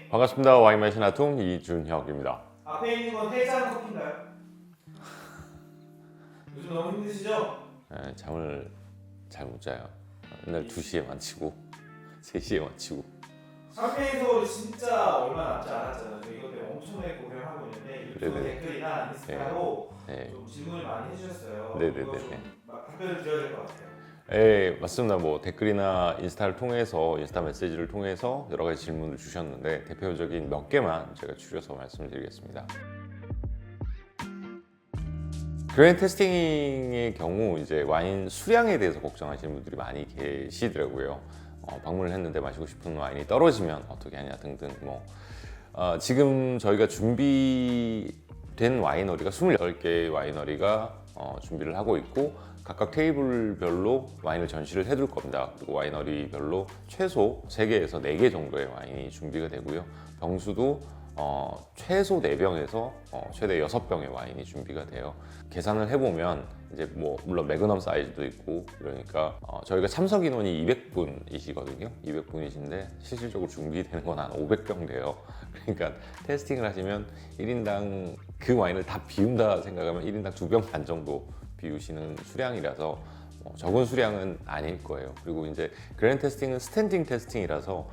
반갑습니다. 와인 마신 아통 이준혁입니다. 앞에 있는 건 해장 커피인가요? 요즘 너무 힘드시죠? 잠을 잘 못 자요. 맨날 2시에만 치고 3시에만 치고. 샴페인 진짜 얼마 남지 않았잖아요. 저 이것 때문에 엄청나게 고민하고 있는데 유튜브 네네. 댓글이나 인스타로 네. 좀 질문을 많이 해주셨어요. 네네네. 이거 좀 답변을 드려야 될 것 같아요. 맞습니다. 뭐 댓글이나 인스타를 통해서 인스타 메시지를 통해서 여러 가지 질문을 주셨는데 대표적인 몇 개만 제가 줄여서 말씀드리겠습니다. 그레인 테스팅의 경우 이제 와인 수량에 대해서 걱정하시는 분들이 많이 계시더라고요. 방문을 했는데 마시고 싶은 와인이 떨어지면 어떻게 하냐 등등. 지금 저희가 준비된 와이너리가 28개의 와이너리가 준비를 하고 있고 각각 테이블별로 와인을 전시를 해둘 겁니다. 그리고 와이너리별로 최소 3개에서 4개 정도의 와인이 준비가 되고요. 병수도 최소 4병에서 최대 6병의 와인이 준비가 돼요. 계산을 해보면 이제 물론 매그넘 사이즈도 있고 그러니까 저희가 참석 인원이 200분이시거든요. 200분이신데 실질적으로 준비되는 건 한 500병 돼요. 그러니까 테스팅을 하시면 1인당 그 와인을 다 비운다 생각하면 1인당 2병 반 정도 비우시는 수량이라서 적은 수량은 아닐 거예요. 그리고 이제 그랜 테스팅은 스탠딩 테스팅이라서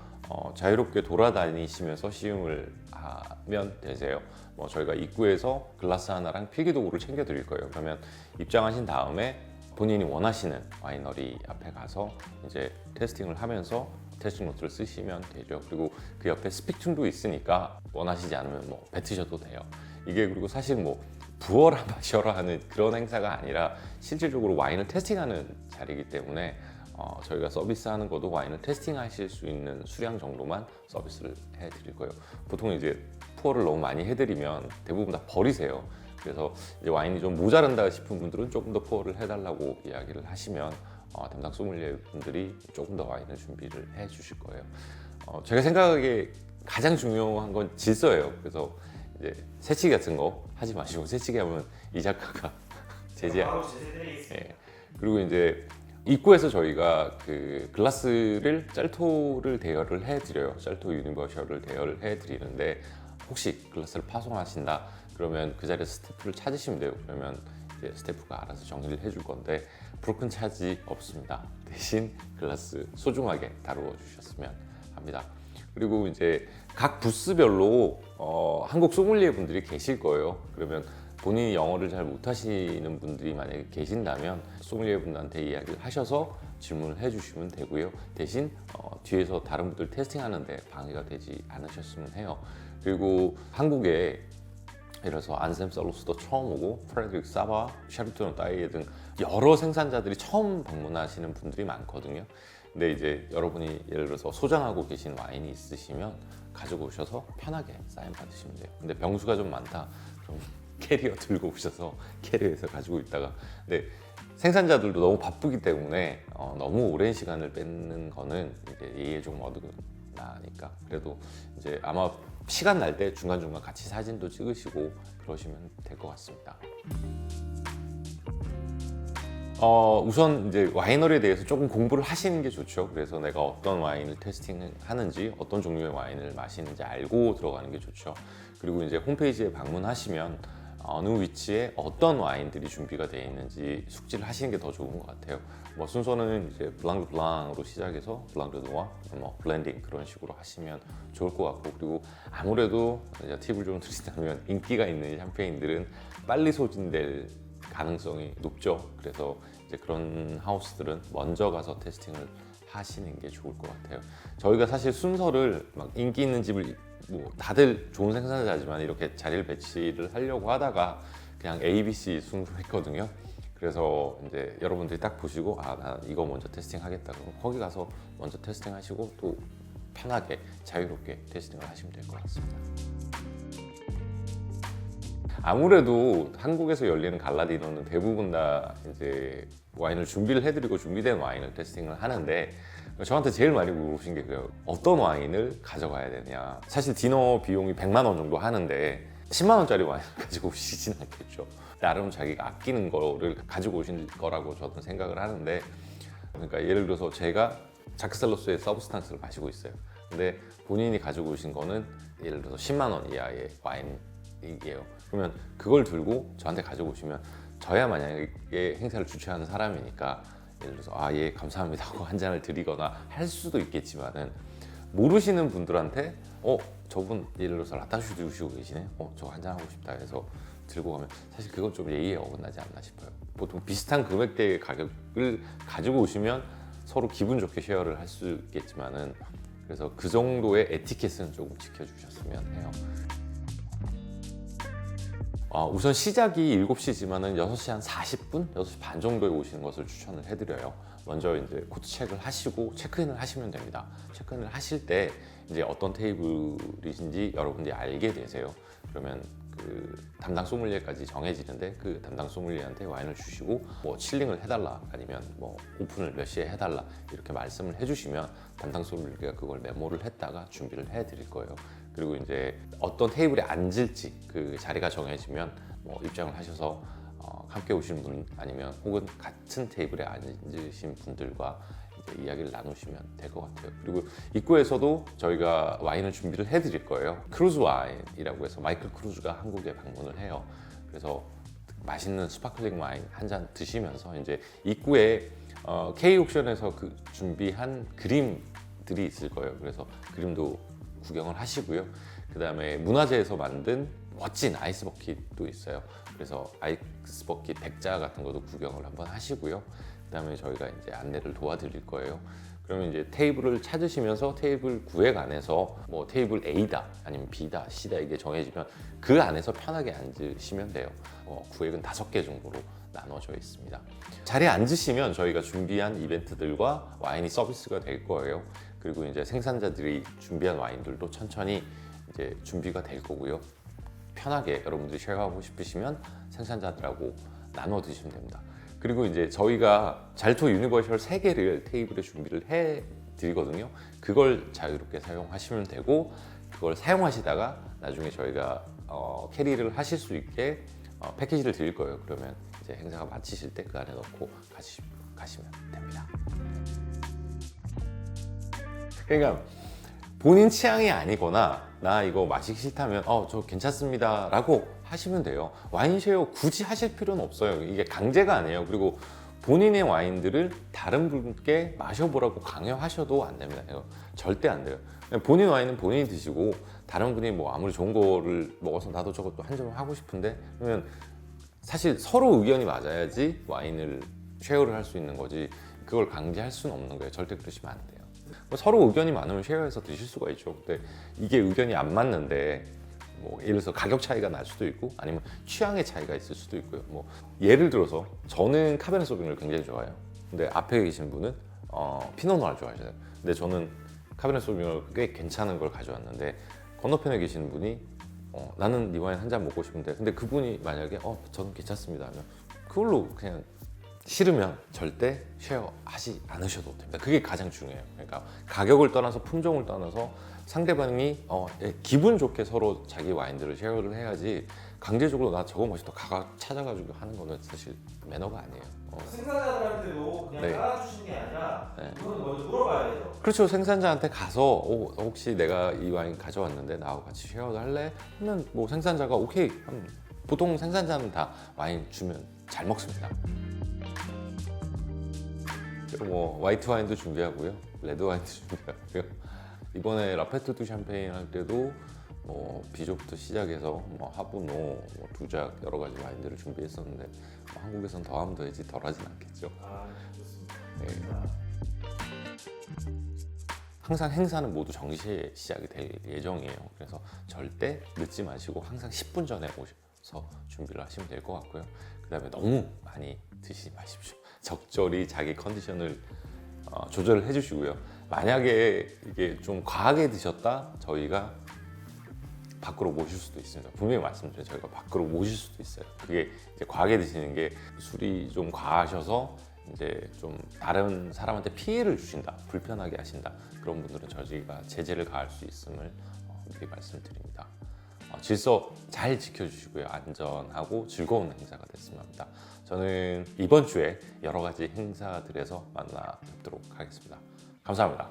자유롭게 돌아다니시면서 시음을 하면 되세요. 저희가 입구에서 글라스 하나랑 필기도구를 챙겨 드릴 거예요. 그러면 입장하신 다음에 본인이 원하시는 와이너리 앞에 가서 이제 테스팅을 하면서 테스팅 노트를 쓰시면 되죠. 그리고 그 옆에 스피킹도 있으니까 원하시지 않으면 뱉으셔도 돼요. 이게 그리고 사실 부어라 마셔라 하는 그런 행사가 아니라 실질적으로 와인을 테스팅하는 자리이기 때문에 저희가 서비스하는 것도 와인을 테스팅하실 수 있는 수량 정도만 서비스를 해드릴 거예요. 보통 이제 푸어를 너무 많이 해드리면 대부분 다 버리세요. 그래서 이제 와인이 좀 모자란다 싶은 분들은 조금 더 푸어를 해달라고 이야기를 하시면 담당 소믈리에 분들이 조금 더 와인을 준비를 해주실 거예요. 제가 생각하기에 가장 중요한 건 질서예요. 그래서 이제 새치기 같은 거 하지 마시고 새치기 하면 이 작가가 바로 제재되어 있습니다. 그리고 이제 입구에서 저희가 그 글라스를 짤토를 대여를 해드려요. 짤토 유니버셜을 대여를 해드리는데 혹시 글라스를 파송하신다 그러면 그 자리에서 스태프를 찾으시면 돼요. 그러면 이제 스태프가 알아서 정리를 해줄 건데 브로큰 차지 없습니다. 대신 글라스 소중하게 다루어 주셨으면 합니다. 그리고 이제 각 부스별로 한국 소믈리에 분들이 계실 거예요. 그러면 본인이 영어를 잘 못하시는 분들이 만약에 계신다면 소믈리에 분들한테 이야기를 하셔서 질문을 해주시면 되고요. 대신 뒤에서 다른 분들 테스팅하는데 방해가 되지 않으셨으면 해요. 그리고 한국에 예를 들어서 안셈 살로스도 처음 오고 프레드릭 사바, 샤르토너 따이에 등 여러 생산자들이 처음 방문하시는 분들이 많거든요. 근데 이제 여러분이 예를 들어서 소장하고 계신 와인이 있으시면 가지고 오셔서 편하게 사인 받으시면 돼요. 근데 병수가 좀 많다 그럼 캐리어 들고 오셔서 캐리어에서 가지고 있다가 근데 생산자들도 너무 바쁘기 때문에 너무 오랜 시간을 뺏는 거는 이제 예의에 좀 어긋나니까 그래도 이제 아마 시간 날 때 중간중간 같이 사진도 찍으시고 그러시면 될 것 같습니다. 우선 이제 와이너리에 대해서 조금 공부를 하시는 게 좋죠. 그래서 내가 어떤 와인을 테스팅하는지 어떤 종류의 와인을 마시는지 알고 들어가는 게 좋죠. 그리고 이제 홈페이지에 방문하시면 어느 위치에 어떤 와인들이 준비가 되어 있는지 숙지를 하시는 게 더 좋은 것 같아요. 순서는 이제 블랑 드 블랑으로 시작해서 블랑 드 누아, 블렌딩 그런 식으로 하시면 좋을 것 같고 그리고 아무래도 이제 팁을 좀 드리자면 인기가 있는 샴페인들은 빨리 소진될 가능성이 높죠. 그래서 이제 그런 하우스들은 먼저 가서 테스팅을 하시는 게 좋을 것 같아요. 저희가 사실 순서를 막 인기 있는 집을 다들 좋은 생산자지만 이렇게 자리를 배치를 하려고 하다가 그냥 ABC 순서로 했거든요. 그래서 이제 여러분들이 딱 보시고 나 이거 먼저 테스팅하겠다 그러면 거기 가서 먼저 테스팅하시고 또 편하게 자유롭게 테스팅을 하시면 될 것 같습니다. 아무래도 한국에서 열리는 갈라디노는 대부분 다 이제 와인을 준비를 해드리고 준비된 와인을 테스팅을 하는데 저한테 제일 많이 물어보신 게 그래요. 어떤 와인을 가져가야 되냐. 사실 디너 비용이 100만 원 정도 하는데 10만 원짜리 와인을 가지고 오시진 않겠죠. 나름 자기가 아끼는 거를 가지고 오신 거라고 저는 생각을 하는데 그러니까 예를 들어서 제가 자크 셀러스의 서브스탄스를 마시고 있어요. 근데 본인이 가지고 오신 거는 예를 들어서 10만 원 이하의 와인이에요. 그러면 그걸 들고 저한테 가지고 오시면 저야 만약에 행사를 주최하는 사람이니까 예를 들어서 예 감사합니다 하고 한 잔을 드리거나 할 수도 있겠지만은 모르시는 분들한테 저분 예를 들어서 라따슈 드시고 계시네 저 한 잔 하고 싶다 해서 들고 가면 사실 그건 좀 예의에 어긋나지 않나 싶어요. 보통 비슷한 금액대의 가격을 가지고 오시면 서로 기분 좋게 쉐어를 할 수 있겠지만은 그래서 그 정도의 에티켓은 조금 지켜주셨으면 해요. 우선 시작이 7시지만은 6시 한 40분, 6시 반 정도에 오시는 것을 추천을 해드려요. 먼저 이제 코트 체크를 하시고 체크인을 하시면 됩니다. 체크인을 하실 때 이제 어떤 테이블이신지 여러분들이 알게 되세요. 그러면 그 담당 소믈리에까지 정해지는데 그 담당 소믈리에한테 와인을 주시고 뭐 칠링을 해달라 아니면 뭐 오픈을 몇 시에 해달라 이렇게 말씀을 해주시면 담당 소믈리에가 그걸 메모를 했다가 준비를 해드릴 거예요. 그리고 이제 어떤 테이블에 앉을지 그 자리가 정해지면 뭐 입장을 하셔서 함께 오신 분 아니면 혹은 같은 테이블에 앉으신 분들과 이제 이야기를 나누시면 될 것 같아요. 그리고 입구에서도 저희가 와인을 준비를 해드릴 거예요. 크루즈 와인이라고 해서 마이클 크루즈가 한국에 방문을 해요. 그래서 맛있는 스파클링 와인 한 잔 드시면서 이제 입구에 K옥션에서 그 준비한 그림들이 있을 거예요. 그래서 그림도 구경을 하시고요. 그 다음에 문화재에서 만든 멋진 아이스 버킷도 있어요. 그래서 아이스 버킷 백자 같은 것도 구경을 한번 하시고요. 그 다음에 저희가 이제 안내를 도와드릴 거예요. 그러면 이제 테이블을 찾으시면서 테이블 구획 안에서 뭐 테이블 A다 아니면 B다 C다 이게 정해지면 그 안에서 편하게 앉으시면 돼요. 구획은 5개 정도로 나눠져 있습니다. 자리에 앉으시면 저희가 준비한 이벤트들과 와인이 서비스가 될 거예요. 그리고 이제 생산자들이 준비한 와인들도 천천히 이제 준비가 될 거고요. 편하게 여러분들이 쉐어하고 싶으시면 생산자들하고 나눠 드시면 됩니다. 그리고 이제 저희가 잘토 유니버셜 3개를 테이블에 준비를 해 드리거든요. 그걸 자유롭게 사용하시면 되고 그걸 사용하시다가 나중에 저희가 캐리를 하실 수 있게 패키지를 드릴 거예요. 그러면 이제 행사가 마치실 때 그 안에 넣고 가시면 됩니다. 그러니까 본인 취향이 아니거나 나 이거 마시기 싫다면 저 괜찮습니다 라고 하시면 돼요. 와인 쉐어 굳이 하실 필요는 없어요. 이게 강제가 아니에요. 그리고 본인의 와인들을 다른 분께 마셔보라고 강요하셔도 안 됩니다. 이거 절대 안 돼요. 그냥 본인 와인은 본인이 드시고 다른 분이 뭐 아무리 좋은 거를 먹어서 나도 저것도 한 잔 하고 싶은데 그러면 사실 서로 의견이 맞아야지 와인을 쉐어를 할 수 있는 거지 그걸 강제할 수는 없는 거예요. 절대 그러시면 안 돼요. 서로 의견이 많으면 쉐어해서 드실 수가 있죠. 근데 이게 의견이 안 맞는데 뭐 예를 들어서 가격 차이가 날 수도 있고 아니면 취향의 차이가 있을 수도 있고요. 뭐 예를 들어서 저는 카베르네 소비뇽을 굉장히 좋아해요. 근데 앞에 계신 분은 피노누아를 좋아하시잖아요. 근데 저는 카베르네 소비뇽을 꽤 괜찮은 걸 가져왔는데 건너편에 계시는 분이 나는 네 와인 한 잔 먹고 싶은데 근데 그분이 만약에 저는 괜찮습니다 하면 그걸로 그냥 싫으면 절대 쉐어하지 않으셔도 됩니다. 그게 가장 중요해요. 그러니까 가격을 떠나서 품종을 떠나서 상대방이 기분 좋게 서로 자기 와인들을 쉐어를 해야지 강제적으로 나 저거 멋있다 가가 찾아가지고 하는 거는 사실 매너가 아니에요. 생산자들한테도 그냥 네. 따라주시는 게 아니라 네. 이거는 먼저 물어봐야 돼요. 그렇죠. 생산자한테 가서 혹시 내가 이 와인 가져왔는데 나하고 같이 쉐어를 할래? 하면 뭐 생산자가 오케이. 보통 생산자는 다 와인 주면 잘 먹습니다. 뭐 화이트 와인도 준비하고요, 레드 와인도 준비하고요. 이번에 라페트 두 샴페인 할 때도 뭐 비조부터 시작해서 뭐 하브노, 뭐 두작 여러 가지 와인들을 준비했었는데 한국에서는 더하면 더해지 덜하진 않겠죠. 좋습니다. 네. 항상 행사는 모두 정시에 시작이 될 예정이에요. 그래서 절대 늦지 마시고 항상 10분 전에 오셔서 준비를 하시면 될 것 같고요. 그 다음에 너무 많이 드시지 마십시오. 적절히 자기 컨디션을 조절을 해주시고요. 만약에 이게 좀 과하게 드셨다 저희가 밖으로 모실 수도 있습니다. 분명히 말씀드려요. 저희가 밖으로 모실 수도 있어요. 그게 이제 과하게 드시는 게 술이 좀 과하셔서 이제 좀 다른 사람한테 피해를 주신다, 불편하게 하신다, 그런 분들은 저희가 제재를 가할 수 있음을 미리 말씀드립니다. 질서 잘 지켜주시고요. 안전하고 즐거운 행사가 됐으면 합니다. 저는 이번 주에 여러 가지 행사들에서 만나 뵙도록 하겠습니다. 감사합니다.